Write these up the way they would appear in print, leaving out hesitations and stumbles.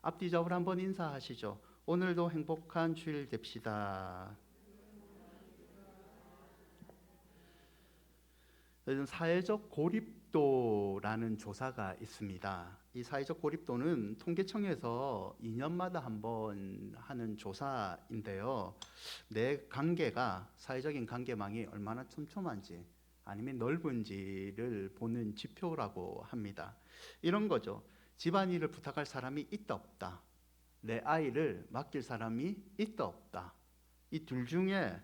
앞뒤 접을 한번 인사하시죠. 오늘도 행복한 주일 됩시다. 요즘 사회적 고립도라는 조사가 있습니다. 이 사회적 고립도는 통계청에서 2년마다 한번 하는 조사인데요. 내 관계가, 사회적인 관계망이 얼마나 촘촘한지 아니면 넓은지를 보는 지표라고 합니다. 이런 거죠. 집안일을 부탁할 사람이 있다 없다. 내 아이를 맡길 사람이 있다 없다. 이 둘 중에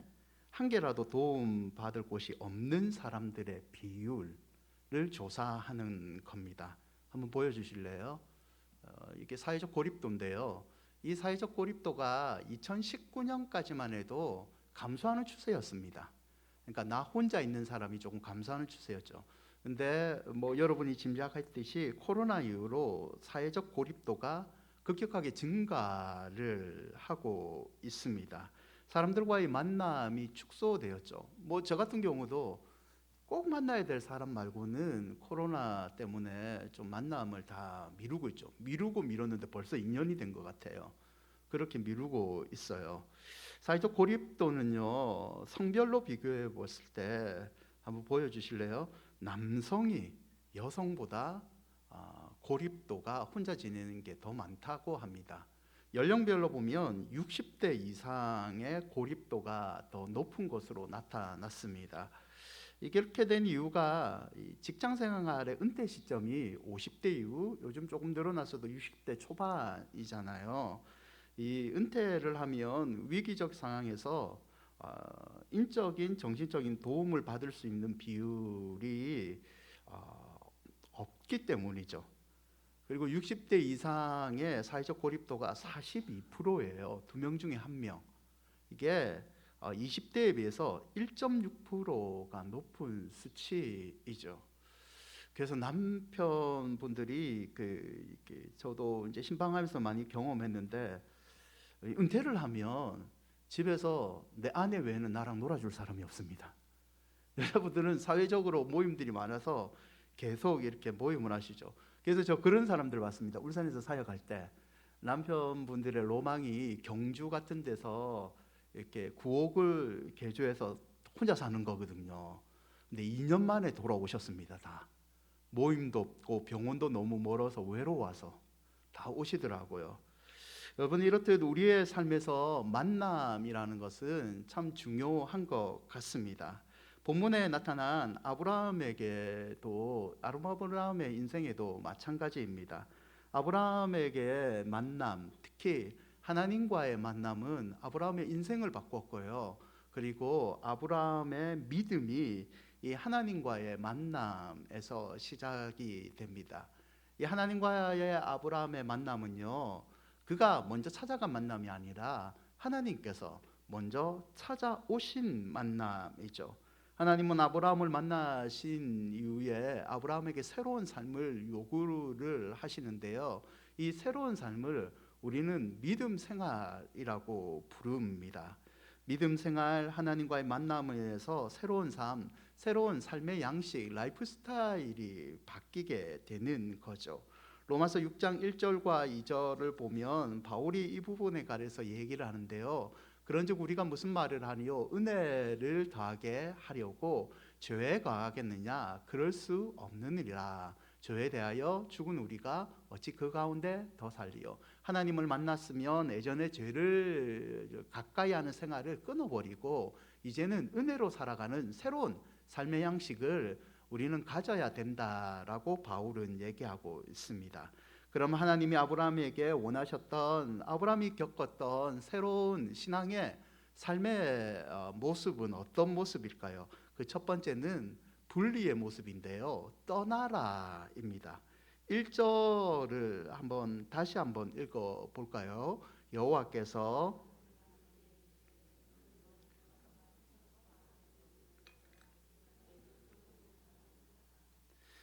한 개라도 도움 받을 곳이 없는 사람들의 비율을 조사하는 겁니다. 한번 보여주실래요? 이게 사회적 고립도인데요. 이 사회적 고립도가 2019년까지만 해도 감소하는 추세였습니다. 그러니까 나 혼자 있는 사람이 조금 감소하는 추세였죠. 근데 뭐 여러분이 짐작했듯이 코로나 이후로 사회적 고립도가 급격하게 증가를 하고 있습니다. 사람들과의 만남이 축소되었죠. 뭐 저 같은 경우도 꼭 만나야 될 사람 말고는 코로나 때문에 좀 만남을 다 미루고 있죠. 미루고 미뤘는데 벌써 2년이 된 것 같아요. 그렇게 미루고 있어요. 사회적 고립도는요, 성별로 비교해 봤을 때 한번 보여주실래요? 남성이 여성보다 고립도가 혼자 지내는 게 더 많다고 합니다. 연령별로 보면 60대 이상의 고립도가 더 높은 것으로 나타났습니다. 이렇게 된 이유가 직장 생활의 은퇴 시점이 50대 이후, 요즘 조금 늘어났어도 60대 초반이잖아요. 이 은퇴를 하면 위기적 상황에서 인적인 정신적인 도움을 받을 수 있는 비율이 없기 때문이죠. 그리고 60대 이상의 사회적 고립도가 42%예요. 2명 중에 1명. 이게 20대에 비해서 1.6%가 높은 수치이죠. 그래서 남편분들이 저도 이제 신방하면서 많이 경험했는데, 은퇴를 하면 집에서 내 아내 외에는 나랑 놀아줄 사람이 없습니다. 여러분들은 사회적으로 모임들이 많아서 계속 이렇게 모임을 하시죠. 그래서 저 그런 사람들 봤습니다. 울산에서 사역할 때 남편분들의 로망이 경주 같은 데서 이렇게 구옥을 개조해서 혼자 사는 거거든요. 근데 2년 만에 돌아오셨습니다. 다 모임도 없고 병원도 너무 멀어서 외로워서 다 오시더라고요. 여러분, 이렇듯 우리의 삶에서 만남이라는 것은 참 중요한 것 같습니다. 본문에 나타난 아브라함의 인생에도 마찬가지입니다. 아브라함에게 만남, 특히 하나님과의 만남은 아브라함의 인생을 바꿨고요. 그리고 아브라함의 믿음이 이 하나님과의 만남에서 시작이 됩니다. 이 하나님과의 아브라함의 만남은요, 그가 먼저 찾아간 만남이 아니라 하나님께서 먼저 찾아오신 만남이죠. 하나님은 아브라함을 만나신 이후에 아브라함에게 새로운 삶을 요구를 하시는데요. 이 새로운 삶을 우리는 믿음 생활이라고 부릅니다. 믿음 생활, 하나님과의 만남에서 새로운 삶, 새로운 삶의 양식, 라이프 스타일이 바뀌게 되는 거죠. 로마서 6장 1절과 2절을 보면 바울이 이 부분에 관해서 얘기를 하는데요. 그런즉 우리가 무슨 말을 하니요? 은혜를 더하게 하려고 죄에 가하겠느냐? 그럴 수 없느니라. 죄에 대하여 죽은 우리가 어찌 그 가운데 더 살리요? 하나님을 만났으면 예전에 죄를 가까이 하는 생활을 끊어버리고 이제는 은혜로 살아가는 새로운 삶의 양식을 우리는 가져야 된다라고 바울은 얘기하고 있습니다. 그럼 하나님이 아브라함에게 원하셨던, 아브라함이 겪었던 새로운 신앙의 삶의 모습은 어떤 모습일까요? 그 첫 번째는 분리의 모습인데요. 떠나라입니다. 1절을 다시 한번 읽어 볼까요? 여호와께서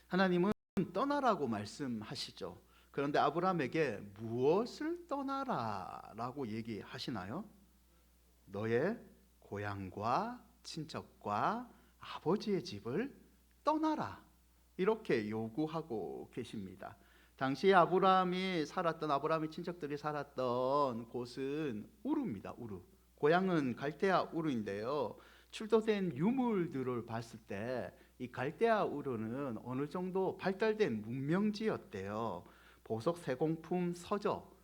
하나님은 떠나라고 말씀하시죠. 그런데 아브라함에게 무엇을 떠나라라고 얘기하시나요? 너의 고향과 친척과 아버지의 집을 떠나라, 이렇게 요구하고 계십니다. 당시 아브라함의 친척들이 살았던 곳은 우르입니다. 우르. 고향은 갈대아 우르인데요. 출토된 유물들을 봤을 때 이 갈대아 우르는 어느 정도 발달된 문명지였대요. 보석, 세공품, 서적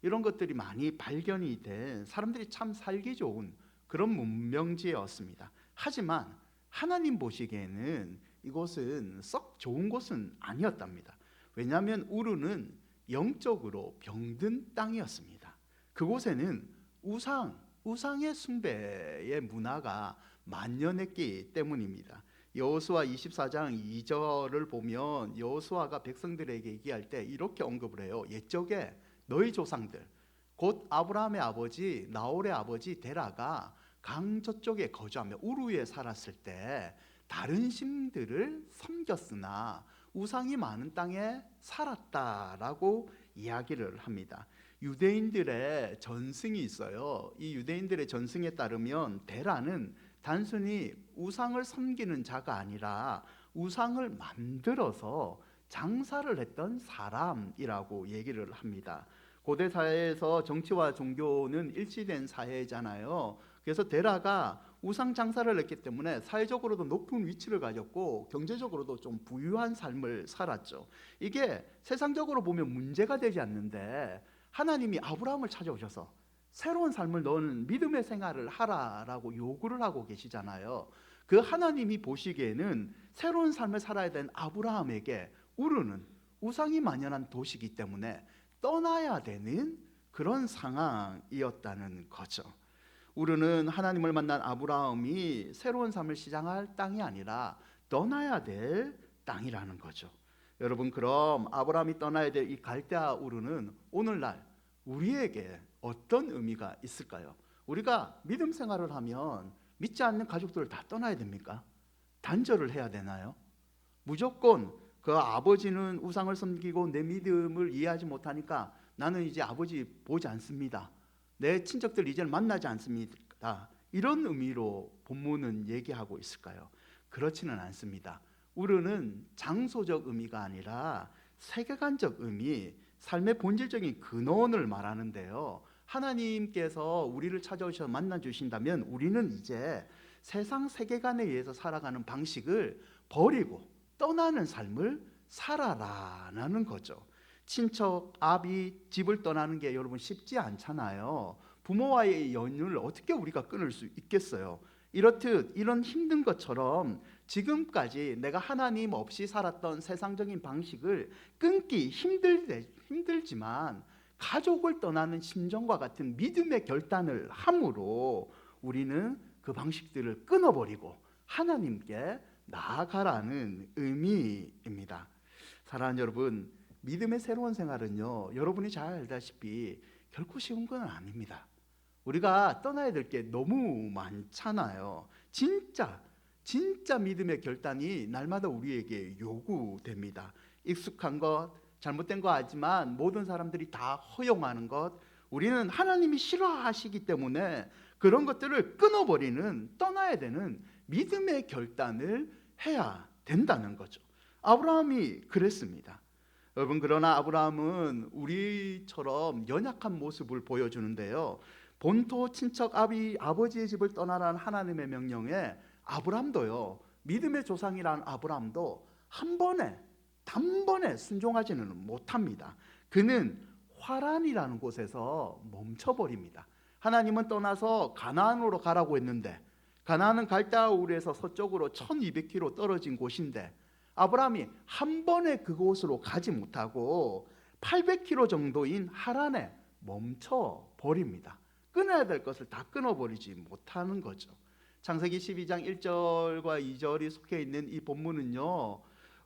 이런 것들이 많이 발견이 된 사람들이 참 살기 좋은 그런 문명지였습니다. 하지만 하나님 보시기에는 이곳은 썩 좋은 곳은 아니었답니다. 왜냐하면 우르는 영적으로 병든 땅이었습니다. 그곳에는 우상의 숭배의 문화가 만연했기 때문입니다. 여호수아 24장 2절을 보면 여호수아가 백성들에게 얘기할 때 이렇게 언급을 해요. 옛적에 너희 조상들 곧 아브라함의 아버지 나홀의 아버지 데라가 강 저쪽에 거주하며 우르에 살았을 때 다른 신들을 섬겼으나 우상이 많은 땅에 살았다라고 이야기를 합니다. 유대인들의 전승이 있어요. 이 유대인들의 전승에 따르면 데라는 단순히 우상을 섬기는 자가 아니라 우상을 만들어서 장사를 했던 사람이라고 얘기를 합니다. 고대 사회에서 정치와 종교는 일치된 사회잖아요. 그래서 데라가 우상 장사를 했기 때문에 사회적으로도 높은 위치를 가졌고 경제적으로도 좀 부유한 삶을 살았죠. 이게 세상적으로 보면 문제가 되지 않는데 하나님이 아브라함을 찾아오셔서 새로운 삶을 너는 믿음의 생활을 하라라고 요구를 하고 계시잖아요. 그 하나님이 보시기에는 새로운 삶을 살아야 되는 아브라함에게 우르는 우상이 만연한 도시이기 때문에 떠나야 되는 그런 상황이었다는 거죠. 우르는 하나님을 만난 아브라함이 새로운 삶을 시작할 땅이 아니라 떠나야 될 땅이라는 거죠. 여러분, 그럼 아브라함이 떠나야 될 이 갈대아 우르는 오늘날 우리에게 어떤 의미가 있을까요? 우리가 믿음 생활을 하면 믿지 않는 가족들을 다 떠나야 됩니까? 단절을 해야 되나요? 무조건 그 아버지는 우상을 섬기고 내 믿음을 이해하지 못하니까 나는 이제 아버지 보지 않습니다. 내 친척들 이제는 만나지 않습니다. 이런 의미로 본문은 얘기하고 있을까요? 그렇지는 않습니다. 우르는 장소적 의미가 아니라 세계관적 의미, 삶의 본질적인 근원을 말하는데요. 하나님께서 우리를 찾아오셔서 만나주신다면 우리는 이제 세상 세계관에 의해서 살아가는 방식을 버리고 떠나는 삶을 살아라라는 거죠. 친척, 아비, 집을 떠나는 게 여러분 쉽지 않잖아요. 부모와의 연륜을 어떻게 우리가 끊을 수 있겠어요? 이렇듯 이런 힘든 것처럼 지금까지 내가 하나님 없이 살았던 세상적인 방식을 끊기 힘들지만 가족을 떠나는 심정과 같은 믿음의 결단을 함으로 우리는 그 방식들을 끊어버리고 하나님께 나아가라는 의미입니다. 사랑하는 여러분, 믿음의 새로운 생활은요, 여러분이 잘 알다시피 결코 쉬운 건 아닙니다. 우리가 떠나야 될 게 너무 많잖아요. 진짜 믿음의 결단이 날마다 우리에게 요구됩니다. 익숙한 것, 잘못된 거 알지만 모든 사람들이 다 허용하는 것, 우리는 하나님이 싫어하시기 때문에 그런 것들을 끊어버리는, 떠나야 되는 믿음의 결단을 해야 된다는 거죠. 아브라함이 그랬습니다. 여러분, 그러나 아브라함은 우리처럼 연약한 모습을 보여주는데요. 본토 친척 아버지의 집을 떠나라는 하나님의 명령에 아브라함도요, 믿음의 조상이라는 아브라함도 단번에 순종하지는 못합니다. 그는 화란이라는 곳에서 멈춰버립니다. 하나님은 떠나서 가나안으로 가라고 했는데 가나안은 갈대아 우르에서 서쪽으로 1200km 떨어진 곳인데 아브라함이 한 번에 그곳으로 가지 못하고 800km 정도인 하란에 멈춰버립니다. 끊어야 될 것을 다 끊어버리지 못하는 거죠. 창세기 12장 1절과 2절이 속해 있는 이 본문은요,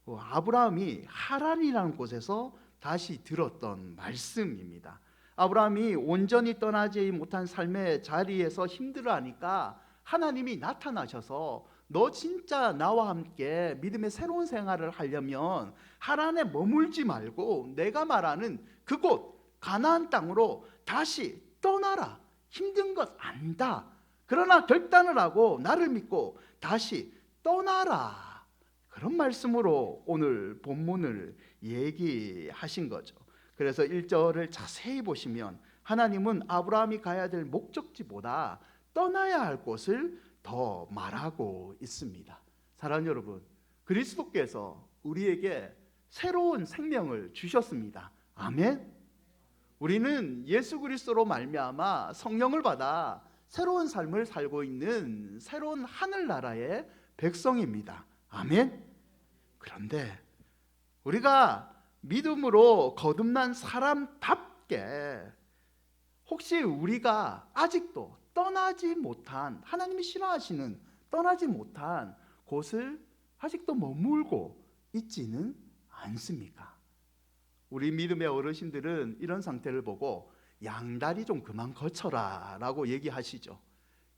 아브라함이 하란이라는 곳에서 다시 들었던 말씀입니다. 아브라함이 온전히 떠나지 못한 삶의 자리에서 힘들어하니까 하나님이 나타나셔서 너 진짜 나와 함께 믿음의 새로운 생활을 하려면 하란에 머물지 말고 내가 말하는 그곳 가나안 땅으로 다시 떠나라. 힘든 것 안다. 그러나 결단을 하고 나를 믿고 다시 떠나라. 그런 말씀으로 오늘 본문을 얘기하신 거죠. 그래서 1절을 자세히 보시면 하나님은 아브라함이 가야 될 목적지보다 떠나야 할 곳을 더 말하고 있습니다. 사랑하는 여러분, 그리스도께서 우리에게 새로운 생명을 주셨습니다. 아멘. 우리는 예수 그리스도로 말미암아 성령을 받아 새로운 삶을 살고 있는 새로운 하늘나라의 백성입니다. 아멘. 그런데 우리가 믿음으로 거듭난 사람답게 혹시 우리가 아직도 떠나지 못한, 하나님이 싫어하시는 떠나지 못한 곳을 아직도 머물고 있지는 않습니까? 우리 믿음의 어르신들은 이런 상태를 보고 양다리 좀 그만 거쳐라 라고 얘기하시죠.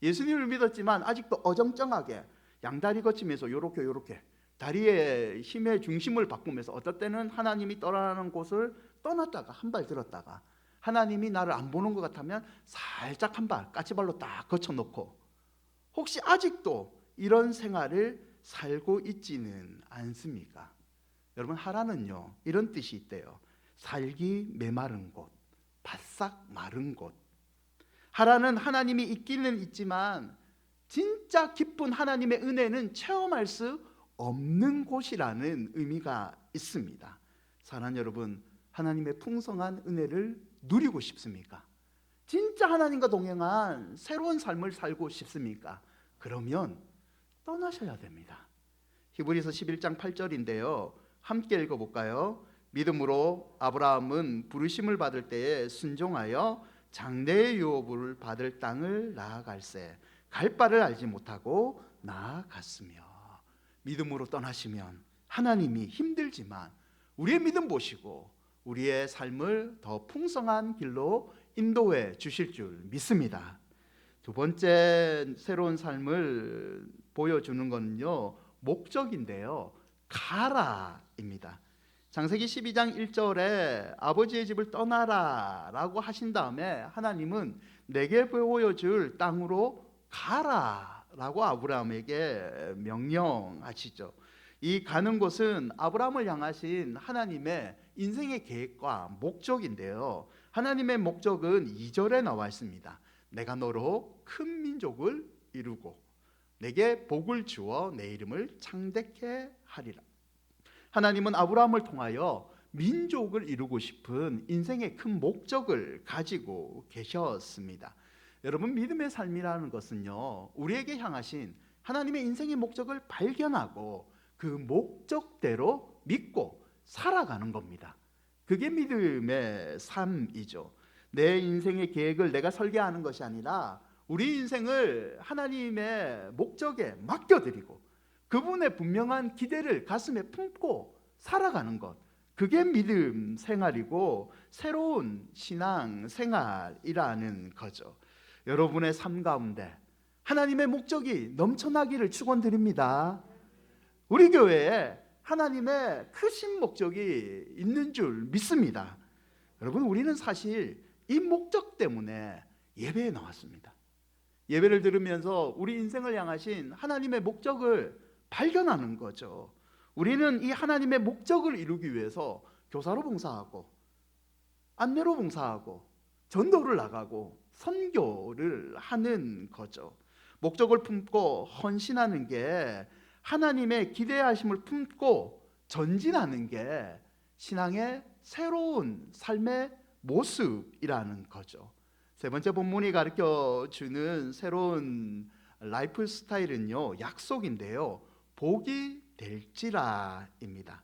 예수님을 믿었지만 아직도 어정쩡하게 양다리 거치면서 요렇게 다리의 힘의 중심을 바꾸면서 어떨 때는 하나님이 떠나는 곳을 떠났다가 한 발 들었다가 하나님이 나를 안 보는 것 같으면 살짝 한 발 까치발로 딱 거쳐놓고 혹시 아직도 이런 생활을 살고 있지는 않습니까? 여러분, 하라는요 이런 뜻이 있대요. 살기 메마른 곳, 바싹 마른 곳. 하라는 하나님이 있기는 있지만 진짜 깊은 하나님의 은혜는 체험할 수 없는 곳이라는 의미가 있습니다. 사랑하는 여러분, 하나님의 풍성한 은혜를 누리고 싶습니까? 진짜 하나님과 동행한 새로운 삶을 살고 싶습니까? 그러면 떠나셔야 됩니다. 히브리서 11장 8절인데요 함께 읽어볼까요? 믿음으로 아브라함은 부르심을 받을 때에 순종하여 장래의 유업을 받을 땅을 나아갈새 갈 바를 알지 못하고 나아갔으며. 믿음으로 떠나시면 하나님이 힘들지만 우리의 믿음 보시고 우리의 삶을 더 풍성한 길로 인도해 주실 줄 믿습니다. 두 번째 새로운 삶을 보여주는 것은요 목적인데요 가라입니다. 창세기 12장 1절에 아버지의 집을 떠나라 라고 하신 다음에 하나님은 내게 보여줄 땅으로 가라 라고 아브라함에게 명령하시죠. 이 가는 곳은 아브라함을 향하신 하나님의 인생의 계획과 목적인데요 하나님의 목적은 2절에 나와 있습니다. 내가 너로 큰 민족을 이루고 내게 복을 주어 내 이름을 창대케 하리라. 하나님은 아브라함을 통하여 민족을 이루고 싶은 인생의 큰 목적을 가지고 계셨습니다. 여러분, 믿음의 삶이라는 것은요 우리에게 향하신 하나님의 인생의 목적을 발견하고 그 목적대로 믿고 살아가는 겁니다. 그게 믿음의 삶이죠. 내 인생의 계획을 내가 설계하는 것이 아니라 우리 인생을 하나님의 목적에 맡겨드리고 그분의 분명한 기대를 가슴에 품고 살아가는 것, 그게 믿음 생활이고 새로운 신앙 생활이라는 거죠. 여러분의 삶 가운데 하나님의 목적이 넘쳐나기를 축원드립니다. 우리 교회에 하나님의 크신 목적이 있는 줄 믿습니다. 여러분, 우리는 사실 이 목적 때문에 예배에 나왔습니다. 예배를 들으면서 우리 인생을 향하신 하나님의 목적을 발견하는 거죠. 우리는 이 하나님의 목적을 이루기 위해서 교사로 봉사하고 안내로 봉사하고 전도를 나가고 선교를 하는 거죠. 목적을 품고 헌신하는 게 하나님의 기대하심을 품고 전진하는 게 신앙의 새로운 삶의 모습이라는 거죠. 세 번째 본문이 가르쳐주는 새로운 라이프 스타일은요 약속인데요 복이 될지라입니다.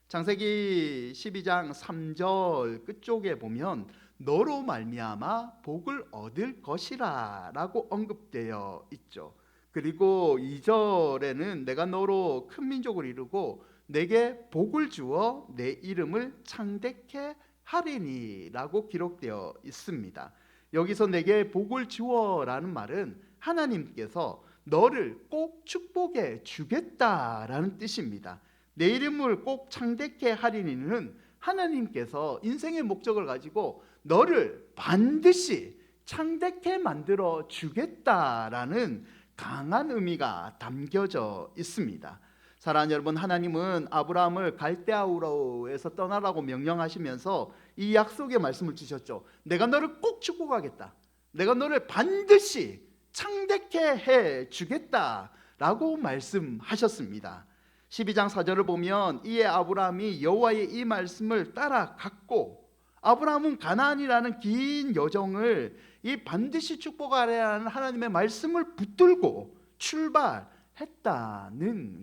창세기 12장 3절 끝쪽에 보면 너로 말미암아 복을 얻을 것이라 라고 언급되어 있죠. 그리고 2절에는 내가 너로 큰 민족을 이루고 내게 복을 주어 내 이름을 창대케 하리니 라고 기록되어 있습니다. 여기서 내게 복을 주어 라는 말은 하나님께서 너를 꼭 축복해 주겠다라는 뜻입니다. 내 이름을 꼭 창대케 하리니는 하나님께서 인생의 목적을 가지고 너를 반드시 창대케 만들어 주겠다라는 강한 의미가 담겨져 있습니다. 사랑하는 여러분, 하나님은 아브라함을 갈대아우로에서 떠나라고 명령하시면서 이 약속의 말씀을 주셨죠. 내가 너를 꼭 축복하겠다. 내가 너를 반드시 창대케 해 주겠다라고 말씀하셨습니다. 12장 4절을 보면 이에 아브라함이 여호와의 이 말씀을 따라갔고, 아브라함은 가나안이라는 긴 여정을 이 반드시 축복하려 하는 하나님의 말씀을 붙들고 출발했다는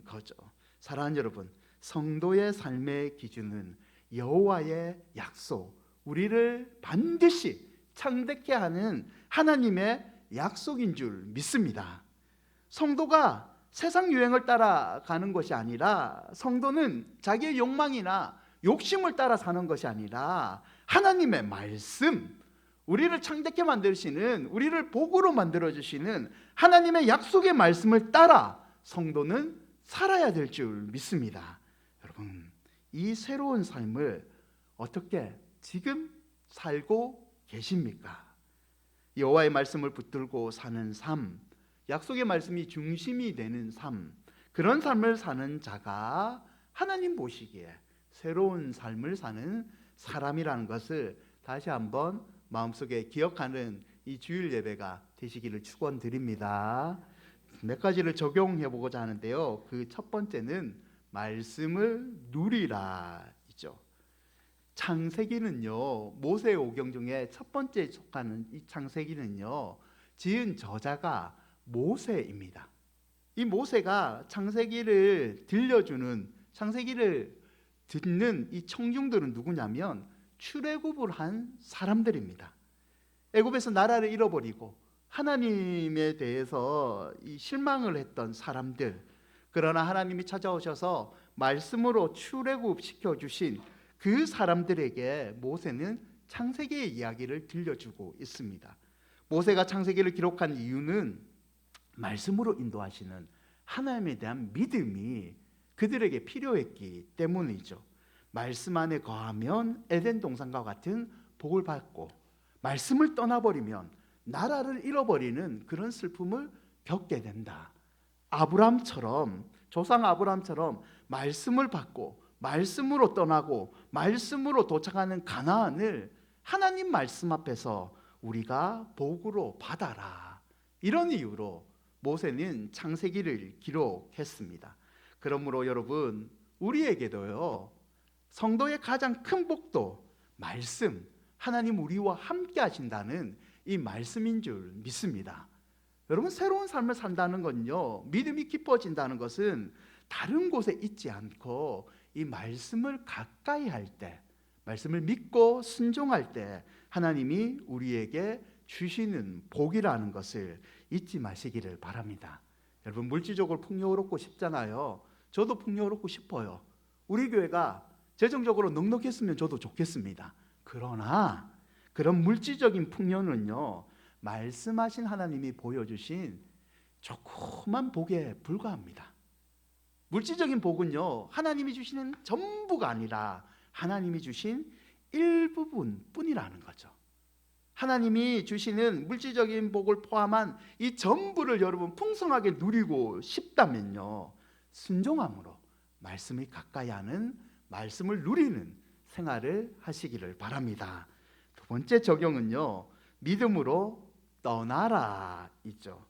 거죠. 사랑하는 여러분, 성도의 삶의 기준은 여호와의 약속, 우리를 반드시 창대케 하는 하나님의 약속인 줄 믿습니다. 성도가 세상 유행을 따라가는 것이 아니라, 성도는 자기의 욕망이나 욕심을 따라 사는 것이 아니라 하나님의 말씀, 우리를 창대케 만드시는, 우리를 복으로 만들어주시는 하나님의 약속의 말씀을 따라 성도는 살아야 될 줄 믿습니다. 여러분, 이 새로운 삶을 어떻게 지금 살고 계십니까? 여호와의 말씀을 붙들고 사는 삶, 약속의 말씀이 중심이 되는 삶, 그런 삶을 사는 자가 하나님 보시기에 새로운 삶을 사는 사람이라는 것을 다시 한번 마음속에 기억하는 이 주일 예배가 되시기를 축원드립니다. 몇 가지를 적용해 보고자 하는데요. 그 첫 번째는 말씀을 누리라 이죠. 창세기는요, 모세 오경 중에 첫 번째 속하는 이 창세기는요, 지은 저자가 모세입니다. 이 모세가 창세기를 들려주는, 창세기를 듣는 이 청중들은 누구냐면 출애굽을 한 사람들입니다. 애굽에서 나라를 잃어버리고 하나님에 대해서 이 실망을 했던 사람들, 그러나 하나님이 찾아오셔서 말씀으로 출애굽 시켜주신 그 사람들에게 모세는 창세기의 이야기를 들려주고 있습니다. 모세가 창세기를 기록한 이유는 말씀으로 인도하시는 하나님에 대한 믿음이 그들에게 필요했기 때문이죠. 말씀 안에 거하면 에덴 동산과 같은 복을 받고, 말씀을 떠나버리면 나라를 잃어버리는 그런 슬픔을 겪게 된다. 아브람처럼, 조상 아브람처럼 말씀을 받고 말씀으로 떠나고 말씀으로 도착하는 가나안을 하나님 말씀 앞에서 우리가 복으로 받아라, 이런 이유로 모세는 창세기를 기록했습니다. 그러므로 여러분, 우리에게도요, 성도의 가장 큰 복도 말씀, 하나님 우리와 함께 하신다는 이 말씀인 줄 믿습니다. 여러분, 새로운 삶을 산다는 건요, 믿음이 깊어진다는 것은 다른 곳에 있지 않고 이 말씀을 가까이 할 때, 말씀을 믿고 순종할 때 하나님이 우리에게 주시는 복이라는 것을 잊지 마시기를 바랍니다. 여러분, 물질적으로 풍요롭고 싶잖아요. 저도 풍요롭고 싶어요. 우리 교회가 재정적으로 넉넉했으면 저도 좋겠습니다. 그러나 그런 물질적인 풍요는요, 말씀하신 하나님이 보여주신 조그만 복에 불과합니다. 물질적인 복은요, 하나님이 주시는 전부가 아니라 하나님이 주신 일부분 뿐이라는 거죠. 하나님이 주시는 물질적인 복을 포함한 이 전부를 여러분 풍성하게 누리고 싶다면요, 순종함으로 말씀을 가까이 하는, 말씀을 누리는 생활을 하시기를 바랍니다. 두 번째 적용은요, 믿음으로 떠나라 있죠.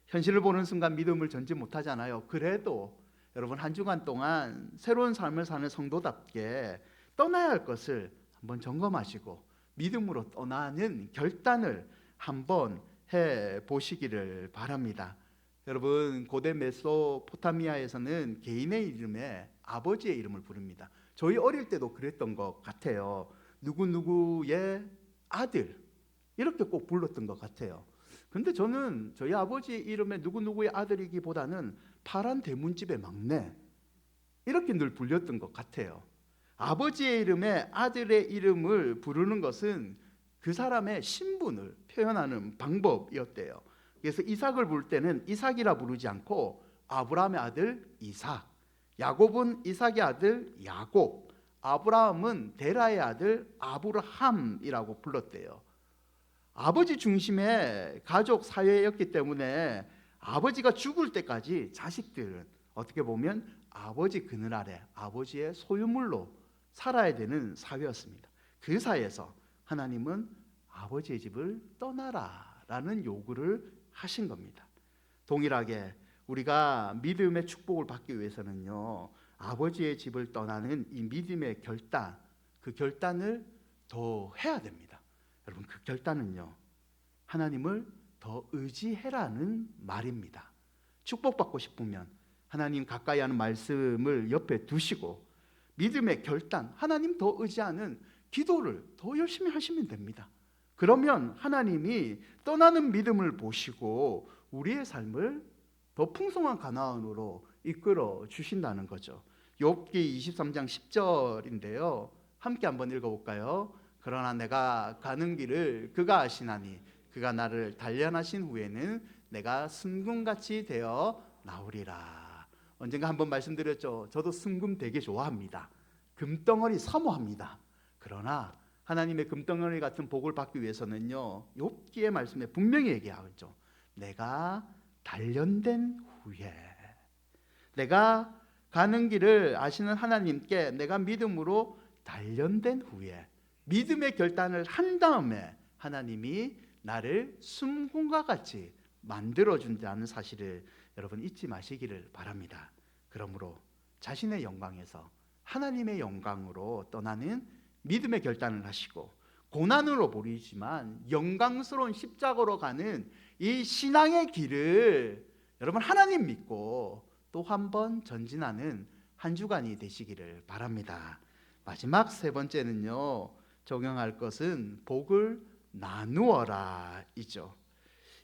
현실을 보는 순간 믿음을 전지 못하잖아요. 그래도 여러분, 한 주간 동안 새로운 삶을 사는 성도답게 떠나야 할 것을 한번 점검하시고 믿음으로 떠나는 결단을 한번 해보시기를 바랍니다. 여러분, 고대 메소포타미아에서는 개인의 이름에 아버지의 이름을 부릅니다. 저희 어릴 때도 그랬던 것 같아요. 누구누구의 아들, 이렇게 꼭 불렀던 것 같아요. 근데 저는 저희 아버지 이름에 누구누구의 아들이기보다는 파란 대문집의 막내, 이렇게 늘 불렸던 것 같아요. 아버지의 이름에 아들의 이름을 부르는 것은 그 사람의 신분을 표현하는 방법이었대요. 그래서 이삭을 부를 때는 이삭이라 부르지 않고 아브라함의 아들 이삭, 야곱은 이삭의 아들 야곱, 아브라함은 데라의 아들 아브라함이라고 불렀대요. 아버지 중심의 가족 사회였기 때문에 아버지가 죽을 때까지 자식들은 어떻게 보면 아버지 그늘 아래 아버지의 소유물로 살아야 되는 사회였습니다. 그 사회에서 하나님은 아버지의 집을 떠나라라는 요구를 하신 겁니다. 동일하게 우리가 믿음의 축복을 받기 위해서는요, 아버지의 집을 떠나는 이 믿음의 결단, 그 결단을 더 해야 됩니다. 여러분, 그 결단은요, 하나님을 더 의지해라는 말입니다. 축복받고 싶으면 하나님 가까이 하는 말씀을 옆에 두시고 믿음의 결단, 하나님 더 의지하는 기도를 더 열심히 하시면 됩니다. 그러면 하나님이 떠나는 믿음을 보시고 우리의 삶을 더 풍성한 가나안으로 이끌어 주신다는 거죠. 욥기 23장 10절인데요. 함께 한번 읽어볼까요? 그러나 내가 가는 길을 그가 아시나니 그가 나를 단련하신 후에는 내가 순금같이 되어 나오리라. 언젠가 한번 말씀드렸죠. 저도 순금 되게 좋아합니다. 금덩어리 사모합니다. 그러나 하나님의 금덩어리 같은 복을 받기 위해서는요, 욥기의 말씀에 분명히 얘기하죠. 내가 단련된 후에, 내가 가는 길을 아시는 하나님께 내가 믿음으로 단련된 후에, 믿음의 결단을 한 다음에 하나님이 나를 순금과 같이 만들어준다는 사실을 여러분 잊지 마시기를 바랍니다. 그러므로 자신의 영광에서 하나님의 영광으로 떠나는 믿음의 결단을 하시고, 고난으로 보이지만 영광스러운 십자가로 가는 이 신앙의 길을 여러분 하나님 믿고 또 한 번 전진하는 한 주간이 되시기를 바랍니다. 마지막 세 번째는요, 적용할 것은 복을 나누어라 이죠.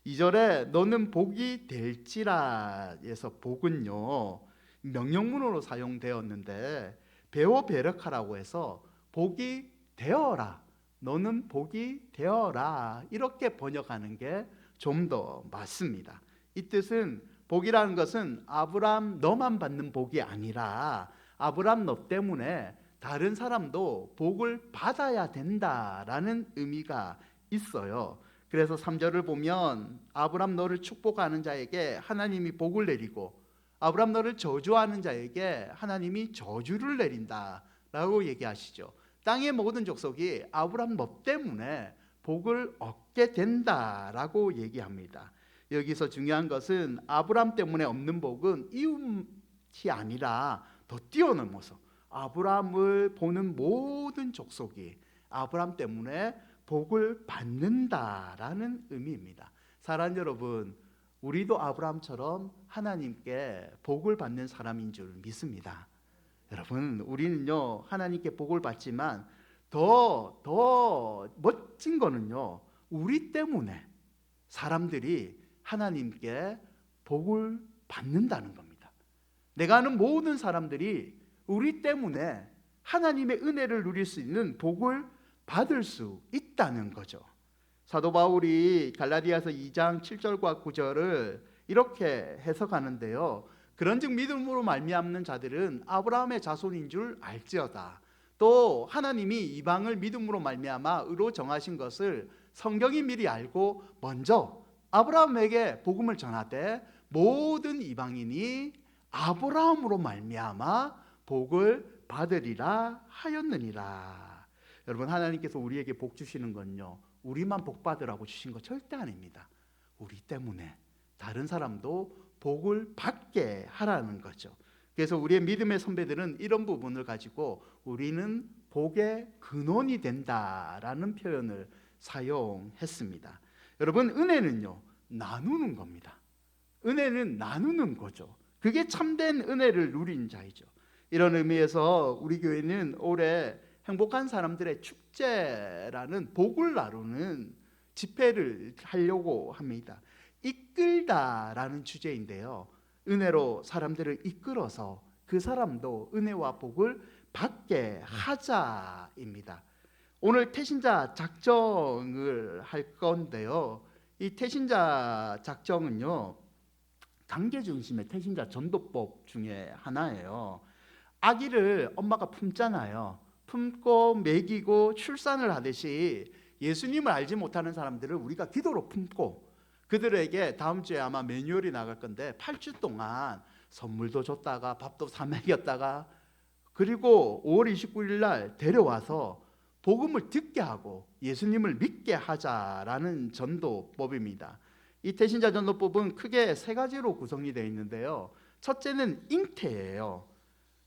2절에 너는 복이 될지라에서 복은요, 명령문으로 사용되었는데 베오 베르카라고 해서 복이 되어라, 너는 복이 되어라, 이렇게 번역하는 게 좀 더 맞습니다. 이 뜻은 복이라는 것은 아브라함 너만 받는 복이 아니라 아브라함 너 때문에 다른 사람도 복을 받아야 된다라는 의미가 있어요. 그래서 3절을 보면 아브라함 너를 축복하는 자에게 하나님이 복을 내리고 아브라함 너를 저주하는 자에게 하나님이 저주를 내린다라고 얘기하시죠. 땅의 모든 족속이 아브라함 너 때문에 복을 얻게 된다라고 얘기합니다. 여기서 중요한 것은 아브라함 때문에 없는 복은 이웃이 아니라 더 뛰어넘어서 아브라함을 보는 모든 족속이 아브라함 때문에 복을 받는다라는 의미입니다. 사랑하는 여러분, 우리도 아브라함처럼 하나님께 복을 받는 사람인 줄 믿습니다. 여러분, 우리는요 하나님께 복을 받지만 더 멋진 거는요, 우리 때문에 사람들이 하나님께 복을 받는다는 겁니다. 내가 아는 모든 사람들이 우리 때문에 하나님의 은혜를 누릴 수 있는 복을 받을 수 있다는 거죠. 사도 바울이 갈라디아서 2장 7절과 9절을 이렇게 해석하는데요, 그런즉 믿음으로 말미암는 자들은 아브라함의 자손인 줄 알지어다. 또 하나님이 이방을 믿음으로 말미암아 의로 정하신 것을 성경이 미리 알고 먼저 아브라함에게 복음을 전하되 모든 이방인이 아브라함으로 말미암아 복을 받으리라 하였느니라. 여러분, 하나님께서 우리에게 복 주시는 건요, 우리만 복 받으라고 주신 거 절대 아닙니다. 우리 때문에 다른 사람도 복을 받게 하라는 거죠. 그래서 우리의 믿음의 선배들은 이런 부분을 가지고 우리는 복의 근원이 된다라는 표현을 사용했습니다. 여러분, 은혜는요 나누는 겁니다. 은혜는 나누는 거죠. 그게 참된 은혜를 누린 자이죠. 이런 의미에서 우리 교회는 올해 행복한 사람들의 축제라는 복을 나누는 집회를 하려고 합니다. 이끌다라는 주제인데요, 은혜로 사람들을 이끌어서 그 사람도 은혜와 복을 받게 하자입니다. 오늘 태신자 작정을 할 건데요, 이 태신자 작정은요 단계 중심의 태신자 전도법 중에 하나예요. 아기를 엄마가 품잖아요. 품고 먹이고 출산을 하듯이 예수님을 알지 못하는 사람들을 우리가 기도로 품고 그들에게 다음 주에 아마 매뉴얼이 나갈 건데 8주 동안 선물도 줬다가 밥도 사 먹였다가, 그리고 5월 29일 날 데려와서 복음을 듣게 하고 예수님을 믿게 하자라는 전도법입니다. 이 태신자 전도법은 크게 세 가지로 구성이 되어 있는데요. 첫째는 잉태예요.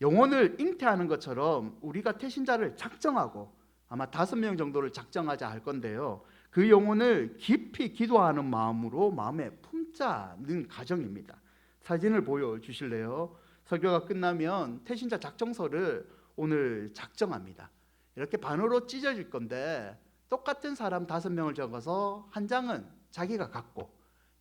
영혼을 잉태하는 것처럼 우리가 태신자를 작정하고, 아마 5명 정도를 작정하자 할 건데요, 그 영혼을 깊이 기도하는 마음으로 마음에 품자는 과정입니다. 사진을 보여주실래요? 설교가 끝나면 태신자 작정서를 오늘 작정합니다. 이렇게 반으로 찢어질 건데, 똑같은 사람 5명을 적어서 한 장은 자기가 갖고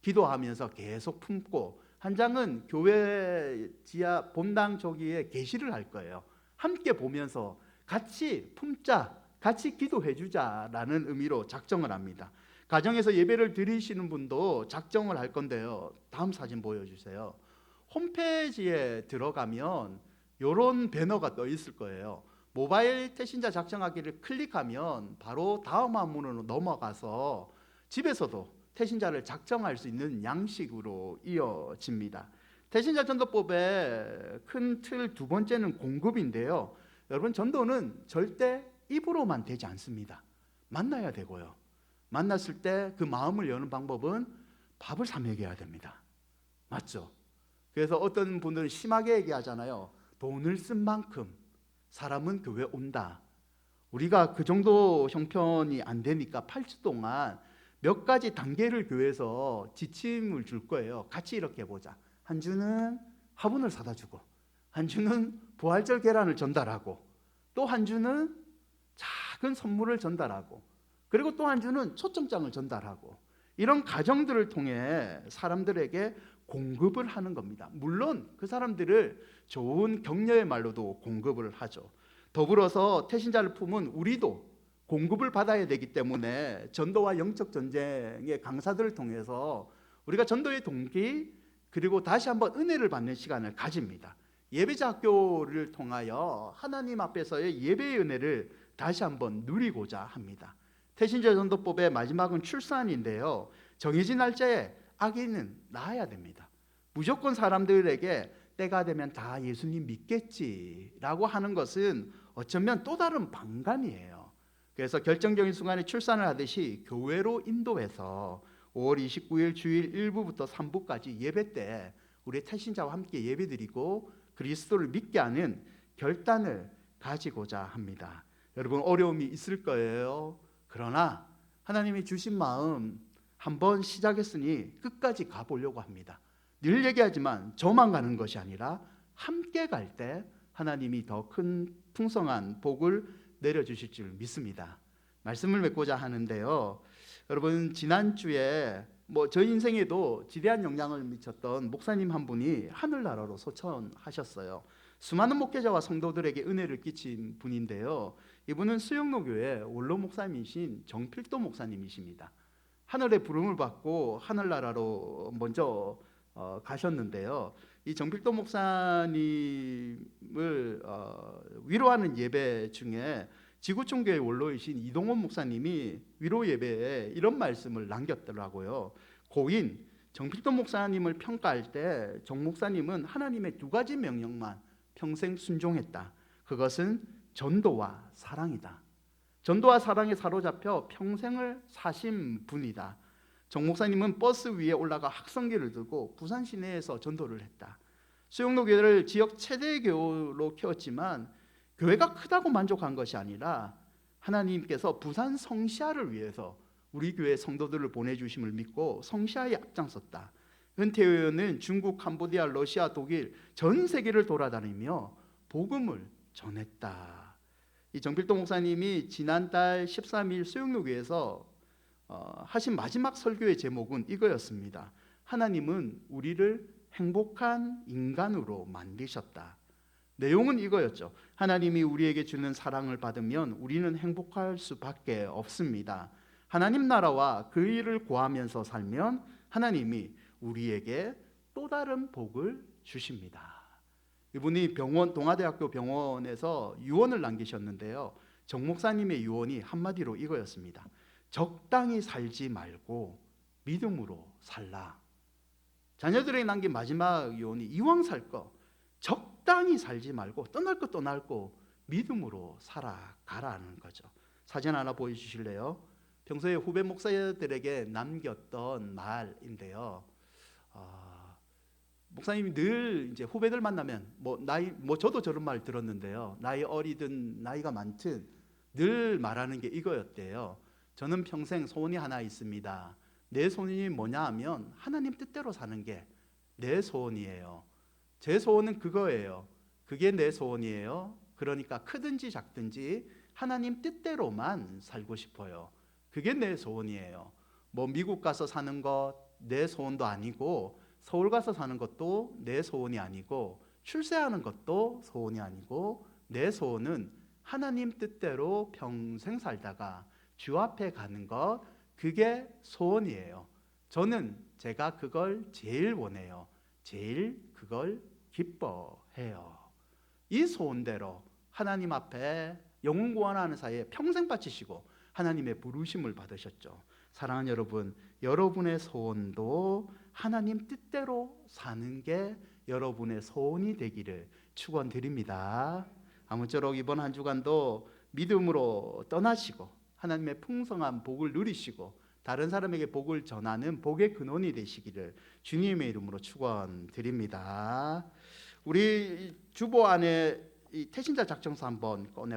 기도하면서 계속 품고, 한 장은 교회 지하 본당 저기에 게시를 할 거예요. 함께 보면서 같이 품자, 같이 기도해 주자라는 의미로 작정을 합니다. 가정에서 예배를 드리시는 분도 작정을 할 건데요, 다음 사진 보여주세요. 홈페이지에 들어가면 이런 배너가 떠 있을 거예요. 모바일 태신자 작정하기를 클릭하면 바로 다음 한문으로 넘어가서 집에서도 태신자를 작정할 수 있는 양식으로 이어집니다. 태신자 전도법의 큰 틀 두 번째는 공급인데요. 여러분, 전도는 절대 입으로만 되지 않습니다. 만나야 되고요. 만났을 때 그 마음을 여는 방법은 밥을 사 먹여야 됩니다. 맞죠? 그래서 어떤 분들은 심하게 얘기하잖아요. 돈을 쓴 만큼 사람은 교회 온다. 우리가 그 정도 형편이 안 되니까 8주 동안 몇 가지 단계를 교회에서 지침을 줄 거예요. 같이 이렇게 보자. 한 주는 화분을 사다 주고, 한 주는 부활절 계란을 전달하고, 또 한 주는 작은 선물을 전달하고, 그리고 또 한 주는 초청장을 전달하고, 이런 과정들을 통해 사람들에게 공급을 하는 겁니다. 물론 그 사람들을 좋은 격려의 말로도 공급을 하죠. 더불어서 태신자를 품은 우리도 공급을 받아야 되기 때문에 전도와 영적 전쟁의 강사들을 통해서 우리가 전도의 동기, 그리고 다시 한번 은혜를 받는 시간을 가집니다. 예배자 학교를 통하여 하나님 앞에서의 예배의 은혜를 다시 한번 누리고자 합니다. 태신자 전도법의 마지막은 출산인데요, 정해진 날짜에 아기는 낳아야 됩니다. 무조건 사람들에게 때가 되면 다 예수님 믿겠지라고 하는 것은 어쩌면 또 다른 방관이에요. 그래서 결정적인 순간에 출산을 하듯이 교회로 인도해서 5월 29일 주일 1부부터 3부까지 예배 때 우리 태신자와 함께 예배드리고 그리스도를 믿게 하는 결단을 가지고자 합니다. 여러분, 어려움이 있을 거예요. 그러나 하나님이 주신 마음 한번 시작했으니 끝까지 가보려고 합니다. 늘 얘기하지만 저만 가는 것이 아니라 함께 갈 때 하나님이 더 큰 풍성한 복을 내려주실 줄 믿습니다. 말씀을 맺고자 하는데요, 여러분, 지난주에 저 인생에도 지대한 영향을 미쳤던 목사님 한 분이 하늘나라로 소천하셨어요. 수많은 목회자와 성도들에게 은혜를 끼친 분인데요, 이분은 수영로교회 원로 목사님이신 정필도 목사님이십니다. 하늘의 부름을 받고 하늘나라로 먼저 가셨는데요, 이 정필도 목사님을 위로하는 예배 중에 지구촌교회 원로이신 이동원 목사님이 위로 예배에 이런 말씀을 남겼더라고요. 고인 정필도 목사님을 평가할 때 정 목사님은 하나님의 2가지 명령만 평생 순종했다. 그것은 전도와 사랑이다. 전도와 사랑에 사로잡혀 평생을 사신 분이다. 정 목사님은 버스 위에 올라가 학성기를 들고 부산 시내에서 전도를 했다. 수영로 교회를 지역 최대 교회로 키웠지만 교회가 크다고 만족한 것이 아니라 하나님께서 부산 성시아를 위해서 우리 교회 성도들을 보내주심을 믿고 성시아에 앞장섰다. 은퇴 의원은 중국, 캄보디아, 러시아, 독일 전 세계를 돌아다니며 복음을 전했다. 이 정필도 목사님이 지난달 13일 수영로교회에서 하신 마지막 설교의 제목은 이거였습니다. 하나님은 우리를 행복한 인간으로 만드셨다. 내용은 이거였죠. 하나님이 우리에게 주는 사랑을 받으면 우리는 행복할 수밖에 없습니다. 하나님 나라와 그 일을 구하면서 살면 하나님이 우리에게 또 다른 복을 주십니다. 이분이 동아대학교 병원에서 유언을 남기셨는데요, 정 목사님의 유언이 한마디로 이거였습니다. 적당히 살지 말고 믿음으로 살라. 자녀들에게 남긴 마지막 유언이 이왕 살 거 적당히 살지 말고 떠날 거 떠날고 믿음으로 살아가라는 거죠. 사진 하나 보여주실래요? 평소에 후배 목사들에게 남겼던 말인데요. 목사님이 늘 이제 후배들 만나면 저도 저런 말 들었는데요. 나이 어리든 나이가 많든 늘 말하는 게 이거였대요. 저는 평생 소원이 하나 있습니다. 내 소원이 뭐냐 하면 하나님 뜻대로 사는 게 내 소원이에요. 제 소원은 그거예요. 그게 내 소원이에요. 그러니까 크든지 작든지 하나님 뜻대로만 살고 싶어요. 그게 내 소원이에요. 미국 가서 사는 것 내 소원도 아니고, 서울 가서 사는 것도 내 소원이 아니고, 출세하는 것도 소원이 아니고, 내 소원은 하나님 뜻대로 평생 살다가 주 앞에 가는 것, 그게 소원이에요. 저는 제가 그걸 제일 원해요. 제일 그걸 기뻐해요. 이 소원대로 하나님 앞에 영혼 구원하는 사이에 평생 바치시고 하나님의 부르심을 받으셨죠. 사랑하는 여러분, 여러분의 소원도 하나님 뜻대로 사는 게 여러분의 소원이 되기를 축원드립니다. 아무쪼록 이번 한 주간도 믿음으로 떠나시고 하나님의 풍성한 복을 누리시고 다른 사람에게 복을 전하는 복의 근원이 되시기를 주님의 이름으로 축원드립니다. 우리 주보 안에 이 태신자 작정서 한번 꺼내